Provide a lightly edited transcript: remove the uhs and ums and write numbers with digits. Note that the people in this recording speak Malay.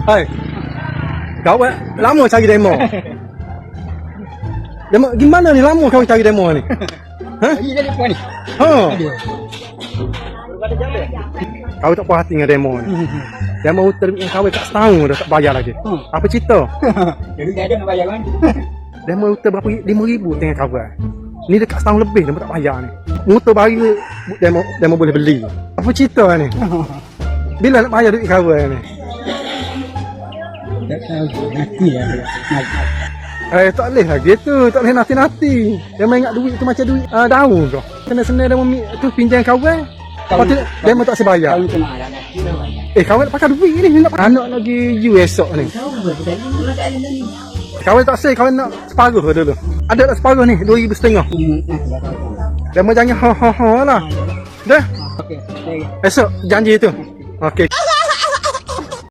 Hai. Kau lama cari demo. Demo gimana ni lama kau cari demo ni? Ha? Ini dari apa ni? Ha. Ada. Kau tak puas hati dengan demo ni. Demo terbit kau tak setahun dah tak bayar lagi. Apa cerita? Jadi tak ada nak bayar kan? Demo motor berapa? 5,000 tengah cover. Ni dekat setahun lebih demo tak bayar ni. Motor baru demo boleh beli. Apa cerita ni? Bila nak bayar duit cover ni? Tak tahu. Nanti lah. Tak boleh lagi tu. Tak boleh nanti-nanti. Dia ingat duit tu macam duit daun kau. Senang-senang dia tu pinjam kawan. Lepas tu dia tak sebayar. Kalau tu nak ada nanti lah bayar. Kawan nak pakai duit ni. Nak anak lagi you esok ni. Kawan tak say, kawan nak separuh dulu. Ada tak separuh ni? 2,500. Dia mau jangan ha lah. Dah. Okey. Esok janji tu. Okey.